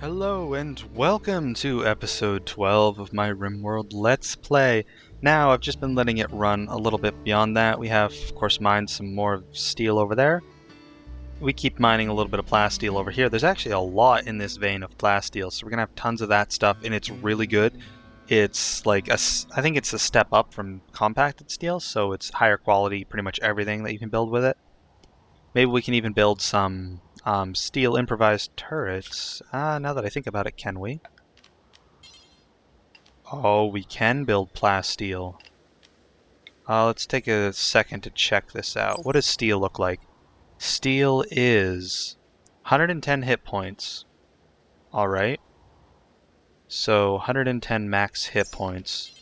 Hello and welcome to episode 12 of my Rimworld Let's Play. Now, I've just been letting it run a little bit beyond that. We have, of course, mined some more steel over there. We keep mining a little bit of plasteel over here. There's actually a lot in this vein of plasteel, so we're going to have tons of that stuff, and it's really good. It's like, I think it's a step up from compacted steel, so it's higher quality, pretty much everything that you can build with it. Maybe we can even build some steel improvised turrets. Now that I think about it, can we? Oh, we can build plasteel. Let's take a second to check this out. What does steel look like? Steel is 110 hit points. Alright. So 110 max hit points.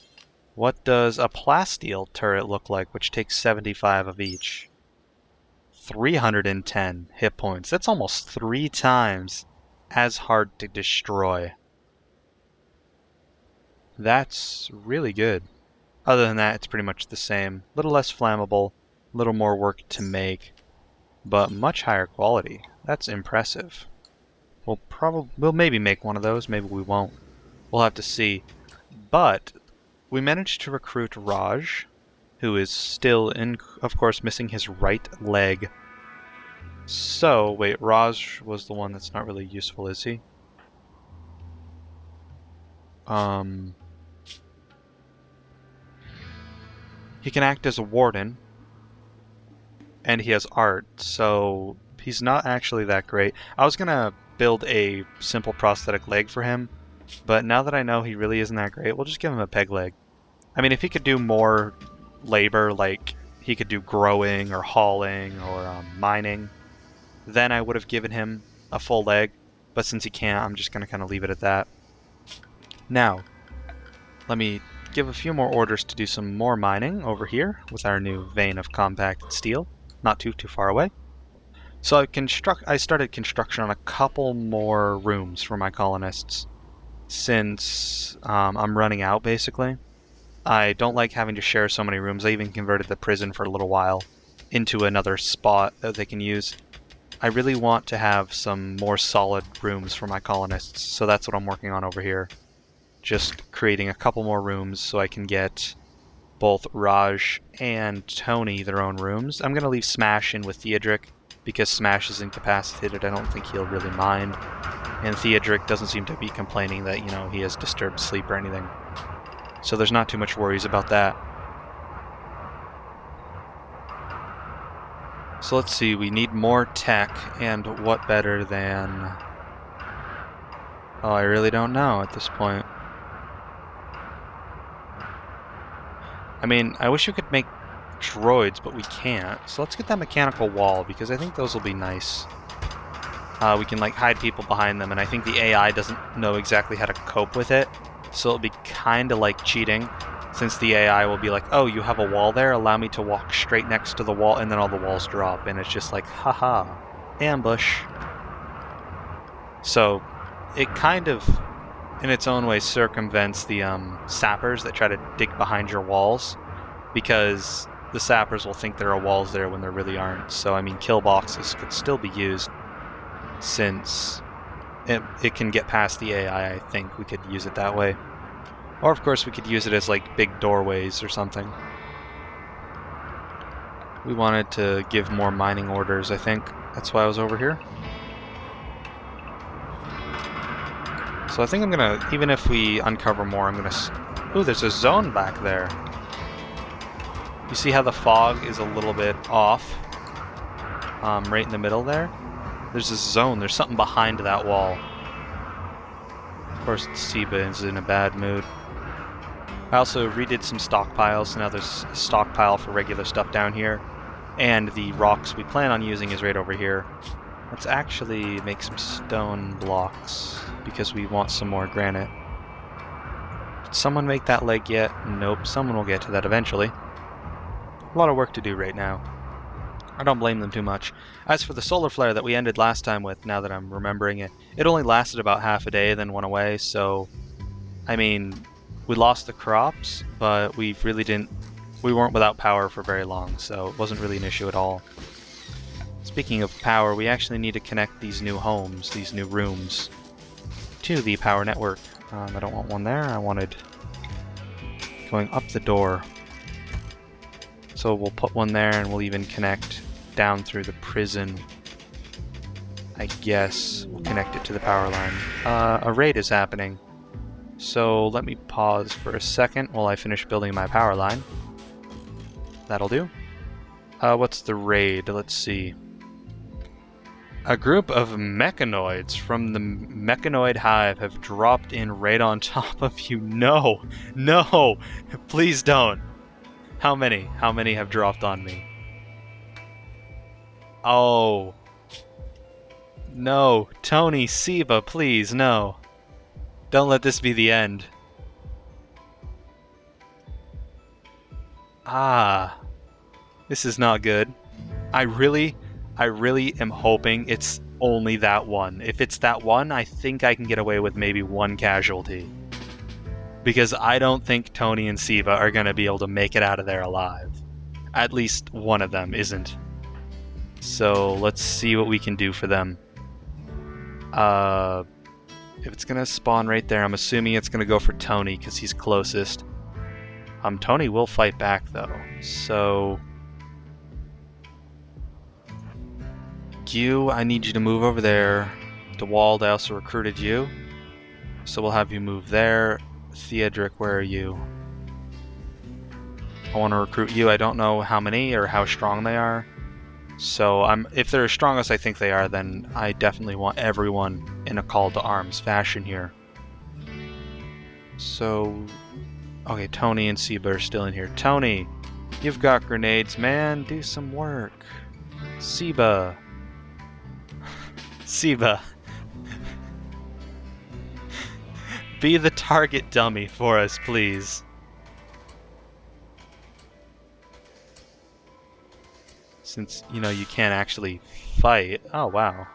What does a plasteel turret look like, which takes 75 of each? 310 hit points. That's almost 3 times as hard to destroy. That's really good. Other than that, it's pretty much the same. A little less flammable, a little more work to make, but much higher quality. That's impressive. We'll maybe make one of those, maybe we won't. We'll have to see. But we managed to recruit Raj, who is still of course, missing his right leg. So, wait, Raj was the one that's not really useful, is he? He can act as a warden, and he has art, so he's not actually that great. I was gonna build a simple prosthetic leg for him, but now that I know he really isn't that great, we'll just give him a peg leg. I mean, if he could do more labor, like he could do growing or hauling or mining, then I would have given him a full leg, but since he can't, I'm just gonna kind of leave it at that. Now, let me give a few more orders to do some more mining over here with our new vein of compacted steel, not too far away. So I started construction on a couple more rooms for my colonists, since I'm running out, basically. I don't like having to share so many rooms. I even converted the prison for a little while into another spot that they can use. I really want to have some more solid rooms for my colonists, so that's what I'm working on over here. Just creating a couple more rooms so I can get both Raj and Tony their own rooms. I'm going to leave Smash in with Theodric, because Smash is incapacitated. I don't think he'll really mind. And Theodric doesn't seem to be complaining that, he has disturbed sleep or anything. So there's not too much worries about that. So let's see, we need more tech, and what better than... Oh, I really don't know at this point. I mean, I wish we could make droids, but we can't. So let's get that mechanical wall, because I think those will be nice. We can, hide people behind them, and I think the AI doesn't know exactly how to cope with it. So it'll be kind of like cheating, since the AI will be like, oh, you have a wall there? Allow me to walk straight next to the wall, and then all the walls drop, and it's just like, haha, ambush. So it kind of, in its own way, circumvents the sappers that try to dig behind your walls, because the sappers will think there are walls there when there really aren't. So, I mean, kill boxes could still be used, since it can get past the AI. I think we could use it that way. Or, of course, we could use it as, big doorways or something. We wanted to give more mining orders, I think. That's why I was over here. So I think I'm gonna, even if we uncover more, I'm gonna... Ooh, there's a zone back there. You see how the fog is a little bit off? Right in the middle there? There's a zone. There's something behind that wall. Of course, Siba is in a bad mood. I also redid some stockpiles, so now there's a stockpile for regular stuff down here. And the rocks we plan on using is right over here. Let's actually make some stone blocks, because we want some more granite. Did someone make that leg yet? Nope, someone will get to that eventually. A lot of work to do right now. I don't blame them too much. As for the solar flare that we ended last time with, now that I'm remembering it, it only lasted about half a day, then went away, so... I mean, we lost the crops, but we weren't without power for very long, so it wasn't really an issue at all. Speaking of power, we actually need to connect these new homes, these new rooms. to the power network. I don't want one there. I wanted going up the door. So we'll put one there, and we'll even connect down through the prison. I guess we'll connect it to the power line. A raid is happening. So let me pause for a second while I finish building my power line. That'll do. What's the raid? Let's see. A group of mechanoids from the mechanoid hive have dropped in right on top of you. No! No! Please don't! How many? How many have dropped on me? Oh. No. Tony, Siba, please, no. Don't let this be the end. Ah. This is not good. I really am hoping it's only that one. If it's that one, I think I can get away with maybe one casualty. Because I don't think Tony and Siva are going to be able to make it out of there alive. At least one of them isn't. So let's see what we can do for them. If it's going to spawn right there, I'm assuming it's going to go for Tony because he's closest. Tony will fight back though. So you, I need you to move over there. DeWald, I also recruited you. So we'll have you move there. Theodric, where are you? I want to recruit you. I don't know how many or how strong they are. So if they're as strong as I think they are, then I definitely want everyone in a call to arms fashion here. So, okay, Tony and Siba are still in here. Tony, you've got grenades, man. Do some work. Siba. Siba. Be the target dummy for us, please. Since, you know, you can't actually fight. Oh, wow.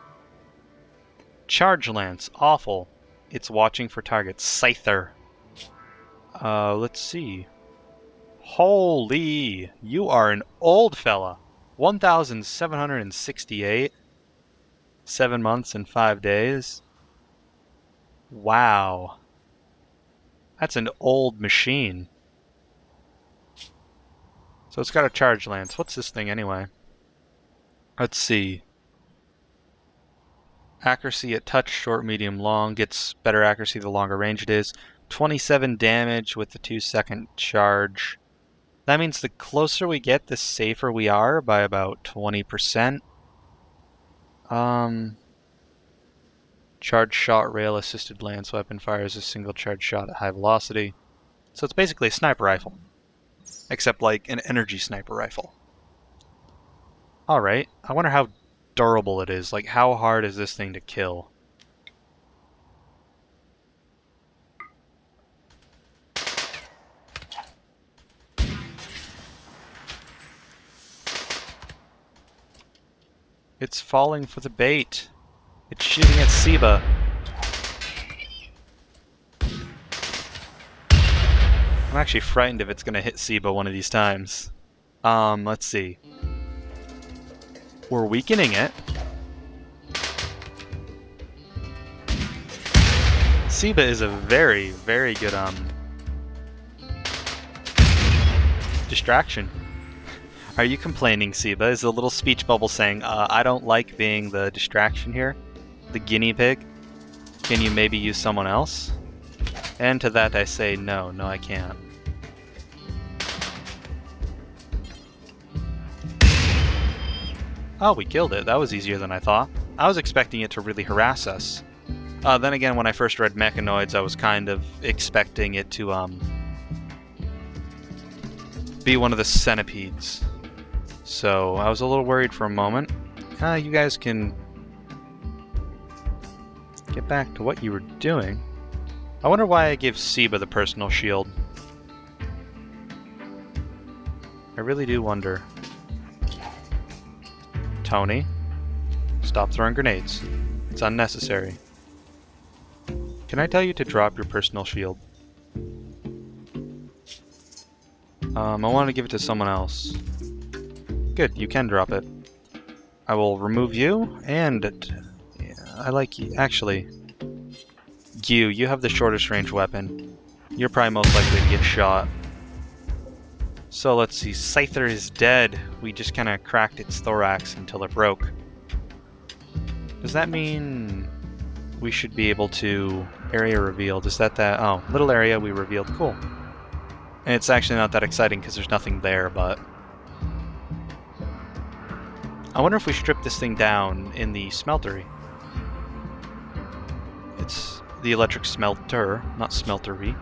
Charge Lance. Awful. It's watching for targets. Scyther. Let's see. Holy! You are an old fella. 1,768. 7 months and 5 days. Wow. That's an old machine. So it's got a charge lance. What's this thing anyway? Let's see. Accuracy at touch, short, medium, long. Gets better accuracy the longer range it is. 27 damage with the 2-second charge. That means the closer we get, the safer we are by about 20%. Charge shot, rail assisted lance weapon fires a single charge shot at high velocity. So it's basically a sniper rifle. Except like an energy sniper rifle. Alright, I wonder how durable it is. Like, how hard is this thing to kill? It's falling for the bait. It's shooting at Siba. I'm actually frightened if it's going to hit Siba one of these times. Let's see. We're weakening it. Siba is a very, very good, distraction. Are you complaining, Siba? Is a little speech bubble saying, I don't like being the distraction here? The guinea pig? Can you maybe use someone else? And to that I say, no, I can't. Oh, we killed it. That was easier than I thought. I was expecting it to really harass us. Then again, when I first read Mechanoids, I was kind of expecting it to, be one of the centipedes. So, I was a little worried for a moment. You guys can get back to what you were doing. I wonder why I gave Siba the personal shield. I really do wonder. Tony, stop throwing grenades. It's unnecessary. Can I tell you to drop your personal shield? I want to give it to someone else. Good, you can drop it. I will remove you, and I like you. Actually, You have the shortest range weapon. You're probably most likely to get shot. So let's see, Scyther is dead. We just kind of cracked its thorax until it broke. Does that mean we should be able to... Area revealed, is that? Oh, little area we revealed, cool. And it's actually not that exciting because there's nothing there, but... I wonder if we strip this thing down in the smeltery. It's the electric smelter, not smeltery.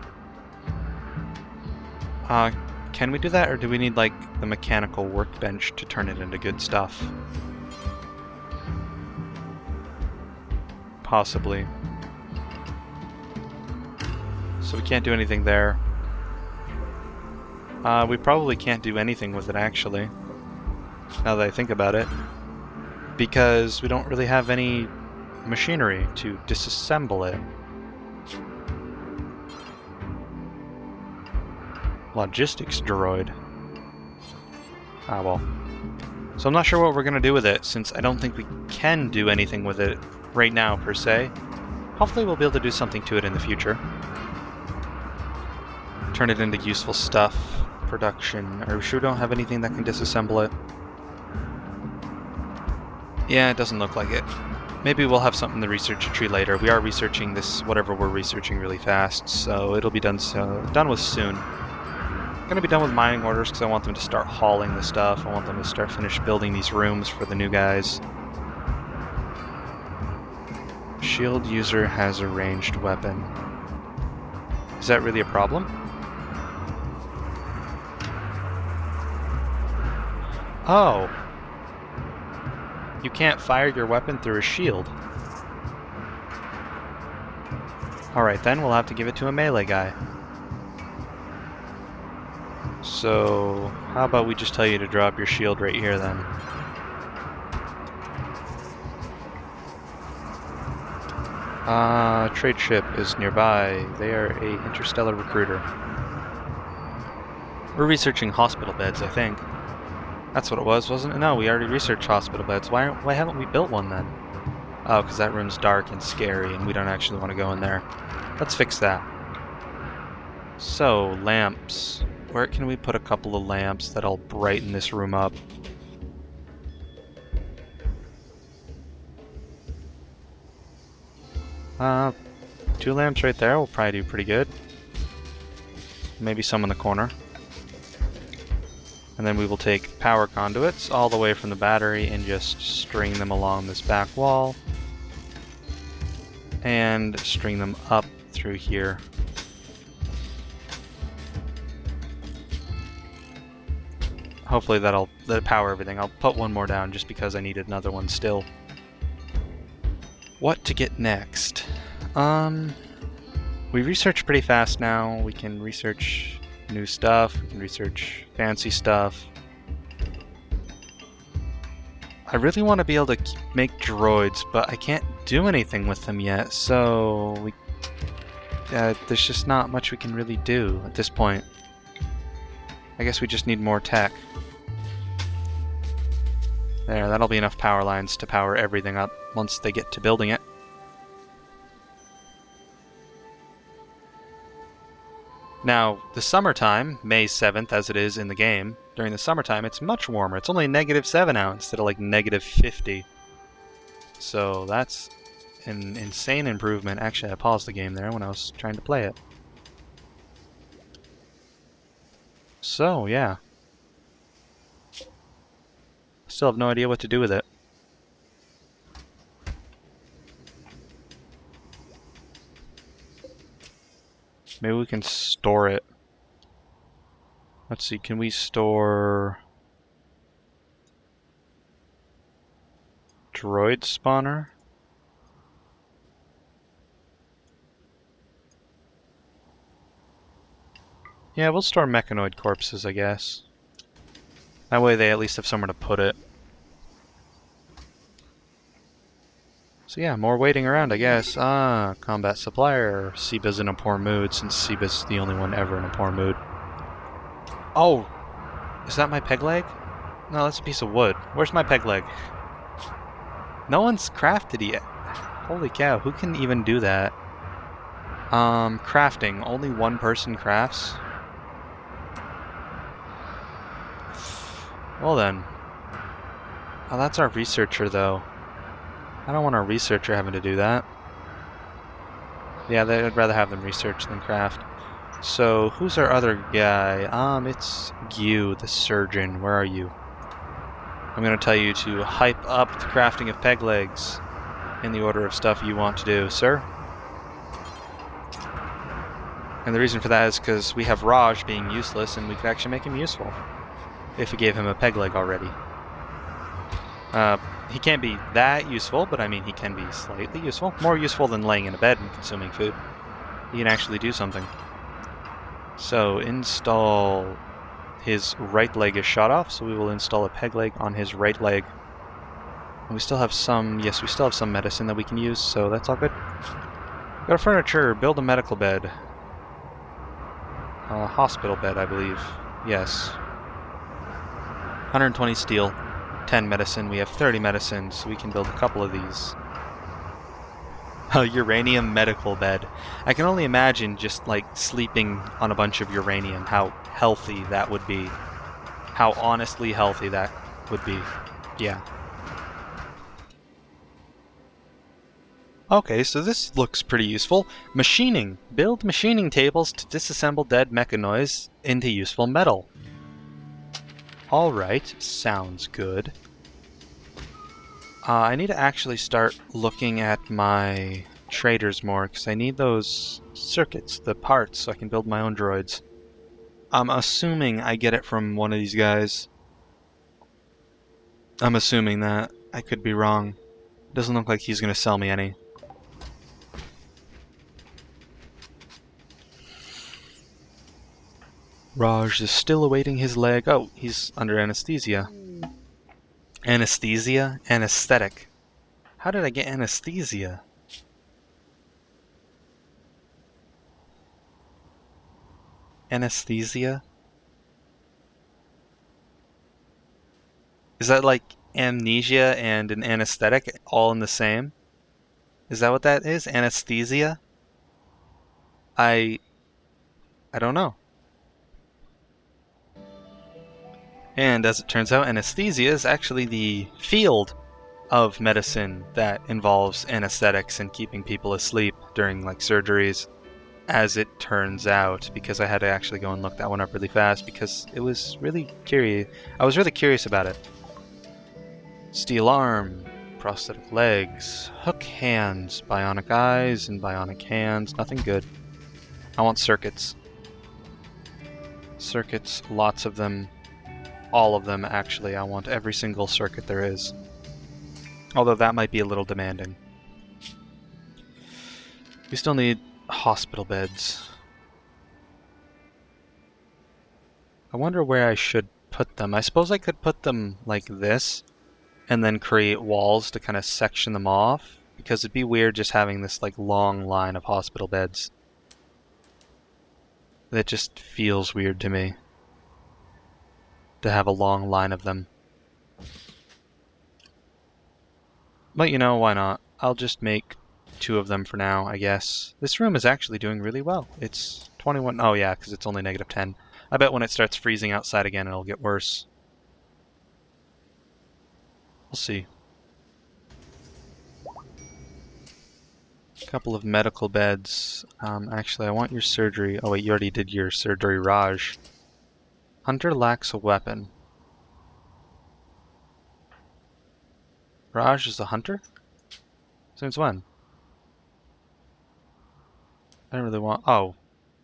Can we do that, or do we need, like, the mechanical workbench to turn it into good stuff? Possibly. So we can't do anything there. We probably can't do anything with it, actually. Now that I think about it. Because we don't really have any machinery to disassemble it. Logistics droid. Ah, well. So I'm not sure what we're going to do with it, since I don't think we can do anything with it right now, per se. Hopefully we'll be able to do something to it in the future. Turn it into useful stuff. Production. Are we sure we don't have anything that can disassemble it? Yeah, it doesn't look like it. Maybe we'll have something in the research tree later. We are researching this, whatever we're researching, really fast, so it'll be done with soon. I'm gonna be done with mining orders because I want them to start hauling the stuff. I want them to finish building these rooms for the new guys. Shield user has a ranged weapon. Is that really a problem? Oh! You can't fire your weapon through a shield. Alright then, we'll have to give it to a melee guy. So, how about we just tell you to drop your shield right here then? Trade ship is nearby. They are a interstellar recruiter. We're researching hospital beds, I think. That's what it was, wasn't it? No, we already researched hospital beds. Why haven't we built one then? Oh, because that room's dark and scary and we don't actually want to go in there. Let's fix that. So, lamps. Where can we put a couple of lamps that'll brighten this room up? Two lamps right there will probably do pretty good. Maybe some in the corner. And then we will take power conduits all the way from the battery and just string them along this back wall. And string them up through here. Hopefully that'll power everything. I'll put one more down just because I needed another one still. What to get next? We research pretty fast now. We can research new stuff. We can research fancy stuff. I really want to be able to make droids, but I can't do anything with them yet, so there's just not much we can really do at this point. I guess we just need more tech. There, that'll be enough power lines to power everything up once they get to building it. Now, the summertime, May 7th as it is in the game, during the summertime it's much warmer. It's only -7 now instead of like -50. So that's an insane improvement. Actually, I paused the game there when I was trying to play it. So, yeah. Still have no idea what to do with it. Maybe we can store it. Let's see, can we store... droid spawner? Yeah, we'll store mechanoid corpses, I guess. That way they at least have somewhere to put it. So yeah, more waiting around, I guess. Combat supplier. Seba's in a poor mood, since Seba's the only one ever in a poor mood. Oh! Is that my peg leg? No, that's a piece of wood. Where's my peg leg? No one's crafted it yet. Holy cow, who can even do that? Crafting. Only one person crafts? Well then. Oh, that's our researcher, though. I don't want our researcher having to do that. Yeah, I'd rather have them research than craft. So, who's our other guy? It's you, the surgeon. Where are you? I'm going to tell you to hype up the crafting of peg legs in the order of stuff you want to do, sir. And the reason for that is because we have Raj being useless, and we could actually make him useful if we gave him a peg leg already. He can't be that useful, but I mean he can be slightly useful. More useful than laying in a bed and consuming food. He can actually do something. So, install... His right leg is shot off, so we will install a peg leg on his right leg. And we still have some... Yes, we still have some medicine that we can use, so that's all good. Go to furniture, build a medical bed. A hospital bed, I believe. Yes. 120 steel, 10 medicine. We have 30 medicine, so we can build a couple of these. A uranium medical bed. I can only imagine just like sleeping on a bunch of uranium, how healthy that would be. How honestly healthy that would be. Yeah. Okay, so this looks pretty useful. Machining. Build machining tables to disassemble dead mechanoids into useful metal. Alright, sounds good. I need to actually start looking at my traders more, because I need those circuits, the parts, so I can build my own droids. I'm assuming I get it from one of these guys. I'm assuming that. I could be wrong. Doesn't look like he's going to sell me any. Raj is still awaiting his leg. Oh, he's under anesthesia. Anesthesia? Anesthetic. How did I get anesthesia? Anesthesia? Is that like amnesia and an anesthetic all in the same? Is that what that is? Anesthesia? I don't know. And as it turns out, anesthesia is actually the field of medicine that involves anesthetics and keeping people asleep during like surgeries. As it turns out, because I had to actually go and look that one up really fast because it was really curious. I was really curious about it. Steel arm, prosthetic legs, hook hands, bionic eyes, and bionic hands. Nothing good. I want circuits. Circuits, lots of them. All of them, actually. I want every single circuit there is. Although that might be a little demanding. We still need hospital beds. I wonder where I should put them. I suppose I could put them like this, and then create walls to kind of section them off, because it'd be weird just having this like long line of hospital beds. That just feels weird to me. To have a long line of them. But you know, why not? I'll just make 2 of them for now, I guess. This room is actually doing really well. It's 21... Oh yeah, because it's only -10. I bet when it starts freezing outside again, it'll get worse. We'll see. A couple of medical beds. Actually, I want your surgery. Oh wait, you already did your surgery, Raj. Hunter lacks a weapon. Raj is the hunter? Since when? I don't really want... Oh.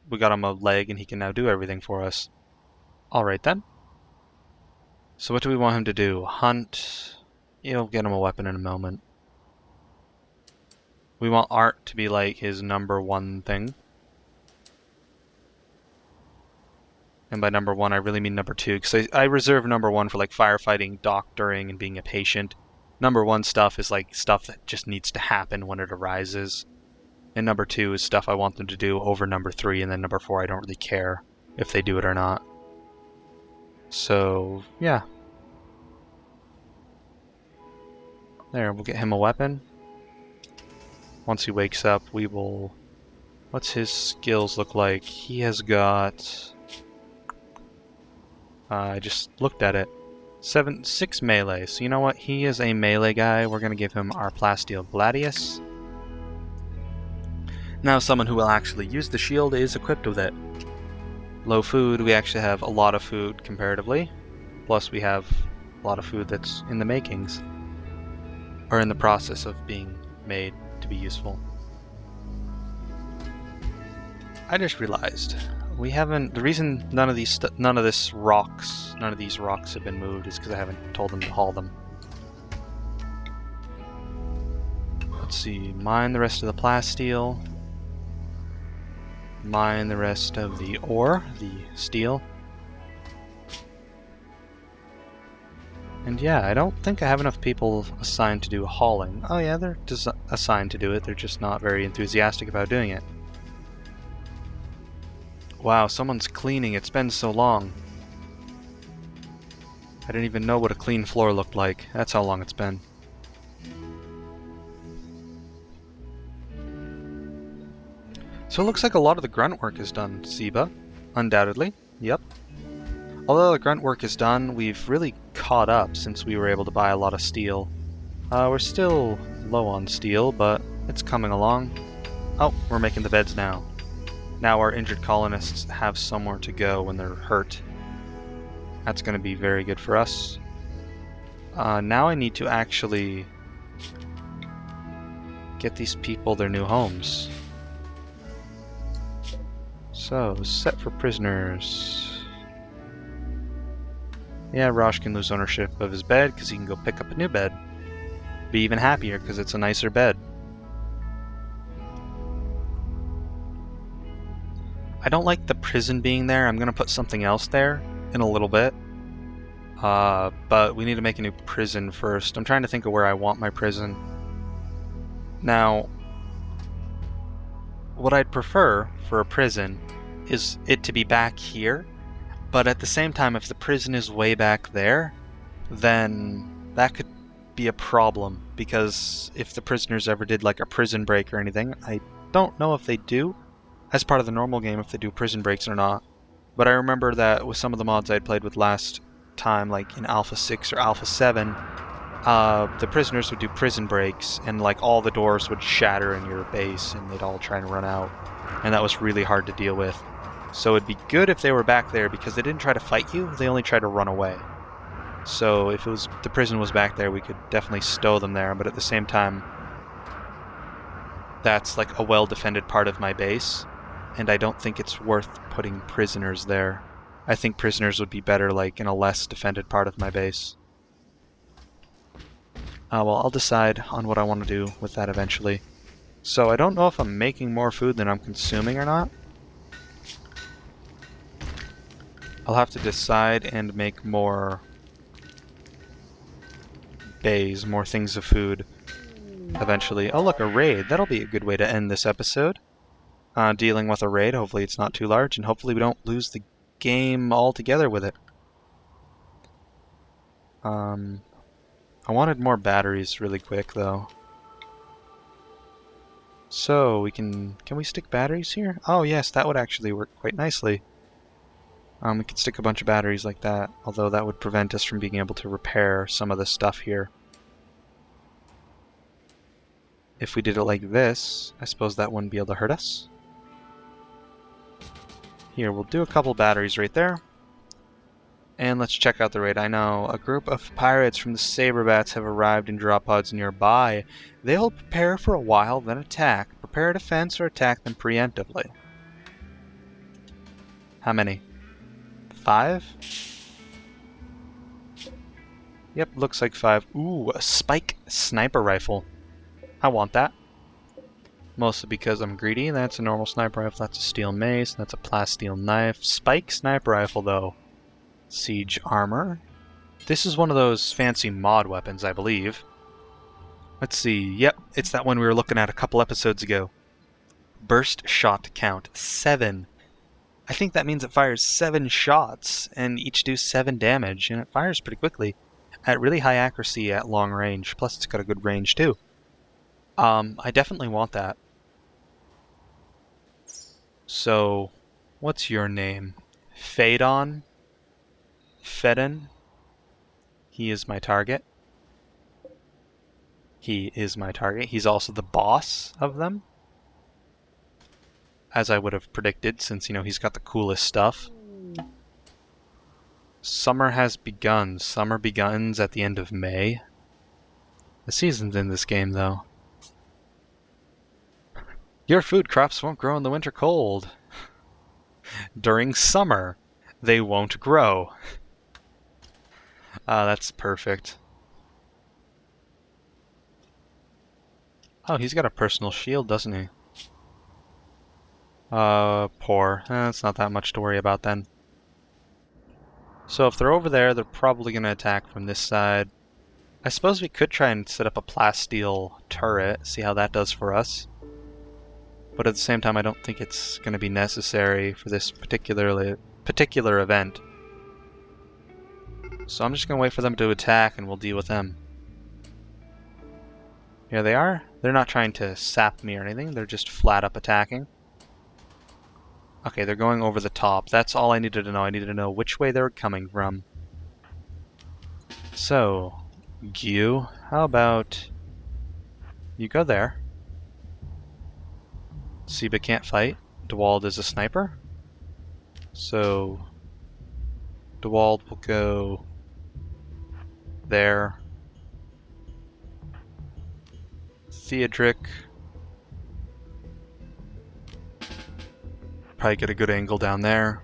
We got him a leg and he can now do everything for us. Alright then. So what do we want him to do? Hunt. You'll get him a weapon in a moment. We want art to be like his #1 thing. And by #1 I really mean #2, because I reserve #1 for like firefighting, doctoring, and being a patient. #1 stuff is like stuff that just needs to happen when it arises. And #2 is stuff I want them to do over #3, and then #4 I don't really care if they do it or not. So, yeah. There, we'll get him a weapon. Once he wakes up, we will What's his skills look like? He has got... I just looked at it. 6 melee. So you know what? He is a melee guy. We're going to give him our Plasteel Gladius. Now someone who will actually use the shield is equipped with it. Low food. We actually have a lot of food comparatively. Plus we have a lot of food that's in the makings. Or in the process of being made to be useful. I just realized we haven't. The reason none of these rocks have been moved is because I haven't told them to haul them. Let's see. Mine the rest of the plasteel. Mine the rest of the ore, the steel. And yeah, I don't think I have enough people assigned to do hauling. Oh yeah, they're assigned to do it. They're just not very enthusiastic about doing it. Wow, someone's cleaning. It's been so long. I didn't even know what a clean floor looked like. That's how long it's been. So it looks like a lot of the grunt work is done, Seba. Undoubtedly. Yep. Although the grunt work is done, we've really caught up since we were able to buy a lot of steel. We're still low on steel, but it's coming along. Oh, we're making the beds now. Now our injured colonists have somewhere to go when they're hurt. That's going to be very good for us. Now I need to actually get these people their new homes. So, set for prisoners. Yeah, Rosh can lose ownership of his bed because he can go pick up a new bed. Be even happier because it's a nicer bed. I don't like the prison being there. I'm going to put something else there in a little bit. But we need to make a new prison first. I'm trying to think of where I want my prison. Now, what I'd prefer for a prison is it to be back here. But at the same time, if the prison is way back there, then that could be a problem. Because if the prisoners ever did like a prison break or anything, I don't know if they do. As part of the normal game if they do prison breaks or not. But I remember that with some of the mods I'd played with last time, like in Alpha 6 or Alpha 7, the prisoners would do prison breaks and like all the doors would shatter in your base and they'd all try and run out. And that was really hard to deal with. So it'd be good if they were back there because they didn't try to fight you, they only tried to run away. So if the prison was back there, we could definitely stow them there, but at the same time, that's like a well-defended part of my base. And I don't think it's worth putting prisoners there. I think prisoners would be better like in a less defended part of my base. Well, I'll decide on what I want to do with that eventually. So I don't know if I'm making more food than I'm consuming or not. I'll have to decide and make more bays, more things of food eventually. Oh look, a raid. That'll be a good way to end this episode. Dealing with a raid. Hopefully it's not too large, and hopefully we don't lose the game altogether with it. I wanted more batteries really quick, though. So, we can we stick batteries here? Oh yes, that would actually work quite nicely. We could stick a bunch of batteries like that, although that would prevent us from being able to repair some of the stuff here. If we did it like this, I suppose that wouldn't be able to hurt us. Here, we'll do a couple batteries right there. And let's check out the raid. I know a group of pirates from the Saberbats have arrived in drop pods nearby. They'll prepare for a while, then attack. Prepare a defense or attack them preemptively. How many? 5? Yep, looks like 5. Ooh, a spike sniper rifle. I want that. Mostly because I'm greedy. That's a normal sniper rifle. That's a steel mace. That's a plasteel knife. Spike sniper rifle, though. Siege armor. This is one of those fancy mod weapons, I believe. Let's see. Yep, it's that one we were looking at a couple episodes ago. Burst shot count 7. I think that means it fires 7 shots, and each do 7 damage, and it fires pretty quickly. At really high accuracy at long range. Plus, it's got a good range, too. I definitely want that. So, what's your name? Phaedon? Fedon? He is my target. He is my target. He's also the boss of them. As I would have predicted, since, you know, he's got the coolest stuff. Summer has begun. Summer begins at the end of May. The season's in this game, though. Your food crops won't grow in the winter cold. During summer, they won't grow. That's perfect. Oh, he's got a personal shield, doesn't he? Poor. It's not that much to worry about then. So if they're over there, they're probably going to attack from this side. I suppose we could try and set up a plasteel turret, see how that does for us. But at the same time, I don't think it's going to be necessary for this particular event. So I'm just going to wait for them to attack and we'll deal with them. Here they are. They're not trying to sap me or anything, they're just flat up attacking. Okay, they're going over the top. That's all I needed to know. I needed to know which way they were coming from. So, Gyu, how about you go there? Siba can't fight. DeWald is a sniper. So, DeWald will go there. Theodric. Probably get a good angle down there.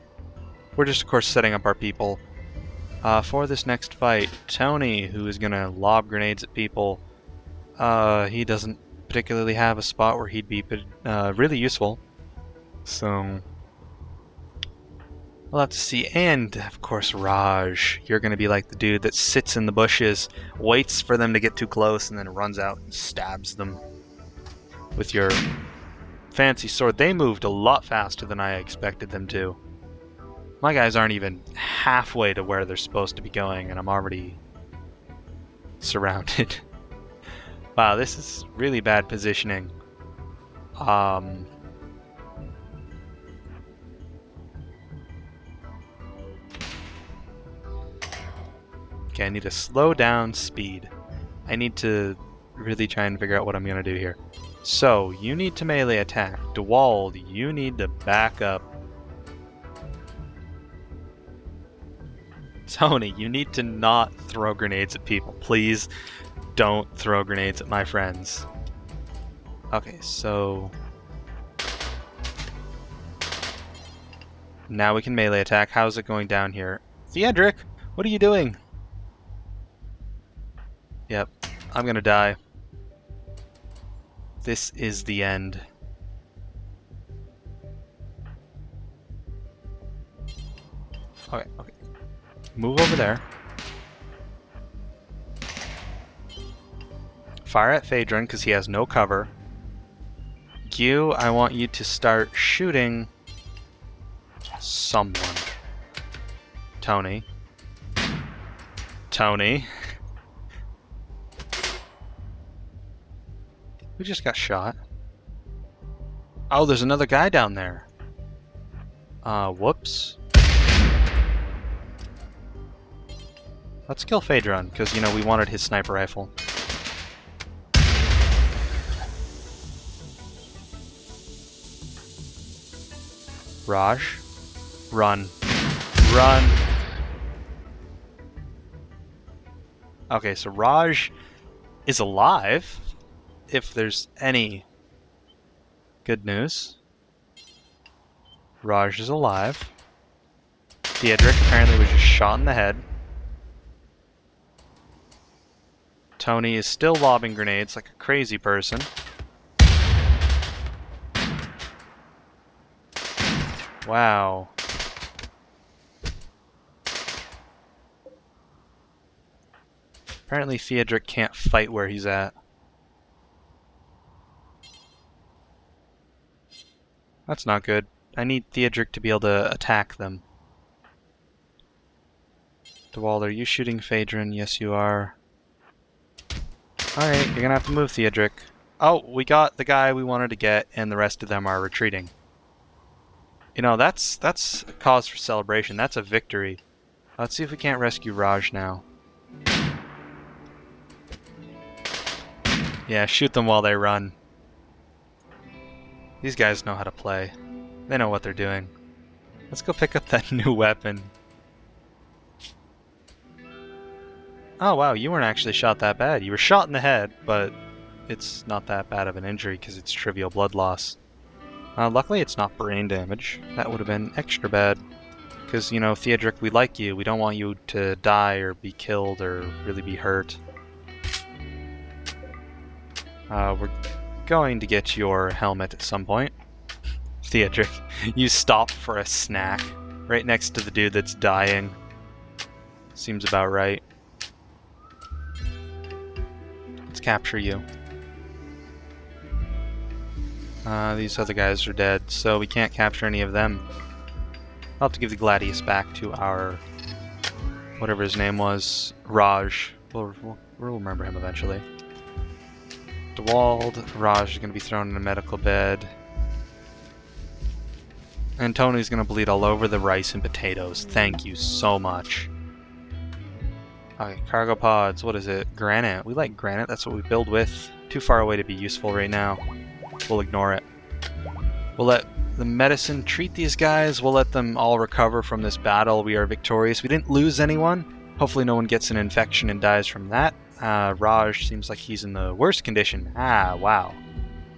We're just, of course, setting up our people. For this next fight, Tony, who is going to lob grenades at people, he doesn't particularly have a spot where he'd be really useful. So, we'll have to see. And, of course, Raj. You're going to be like the dude that sits in the bushes, waits for them to get too close, and then runs out and stabs them with your fancy sword. They moved a lot faster than I expected them to. My guys aren't even halfway to where they're supposed to be going, and I'm already surrounded. Wow, this is really bad positioning. Okay, I need to slow down speed. I need to really try and figure out what I'm going to do here. So, you need to melee attack. DeWald, you need to back up. Tony, you need to not throw grenades at people. Please don't throw grenades at my friends. Okay, so... now we can melee attack. How's it going down here? Theodric, what are you doing? Yep, I'm gonna die. This is the end. Okay. Move over there. Fire at Phaedron because he has no cover. Gyu, I want you to start shooting someone. Tony. Who just got shot? Oh, there's another guy down there. Whoops. Let's kill Phaedron, because, you know, we wanted his sniper rifle. Raj. Run. Run! Okay, so Raj is alive, if there's any good news. Raj is alive. Theodric apparently was just shot in the head. Tony is still lobbing grenades like a crazy person. Wow. Apparently Theodric can't fight where he's at. That's not good. I need Theodric to be able to attack them. DeWald, are you shooting Phaedron? Yes, you are. Alright, you're gonna have to move, Theodric. Oh, we got the guy we wanted to get, and the rest of them are retreating. You know, that's a cause for celebration. That's a victory. Let's see if we can't rescue Raj now. Yeah, shoot them while they run. These guys know how to play. They know what they're doing. Let's go pick up that new weapon. Oh wow, you weren't actually shot that bad. You were shot in the head, but it's not that bad of an injury because it's trivial blood loss. Luckily it's not brain damage. That would have been extra bad. Because, you know, Theodric, we like you. We don't want you to die or be killed or really be hurt. We're going to get your helmet at some point. Theodric, you stop for a snack right next to the dude that's dying. Seems about right. Let's capture you. These other guys are dead, so we can't capture any of them. I'll have to give the Gladius back to our... whatever his name was. Raj. We'll remember him eventually. DeWald. Raj is going to be thrown in a medical bed. And Tony's going to bleed all over the rice and potatoes. Thank you so much. Okay, cargo pods. What is it? Granite. We like granite. That's what we build with. Too far away to be useful right now. We'll ignore it. We'll let the medicine treat these guys. We'll let them all recover from this battle. We are victorious. We didn't lose anyone. Hopefully no one gets an infection and dies from that. Raj seems like he's in the worst condition. Wow.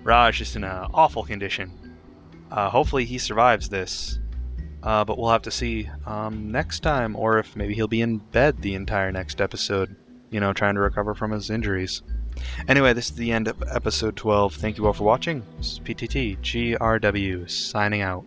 Raj is in an awful condition. Hopefully he survives this. But we'll have to see next time, or if maybe he'll be in bed the entire next episode, you know, trying to recover from his injuries. Anyway, this is the end of episode 12. Thank you all for watching. This is PTT GRW signing out.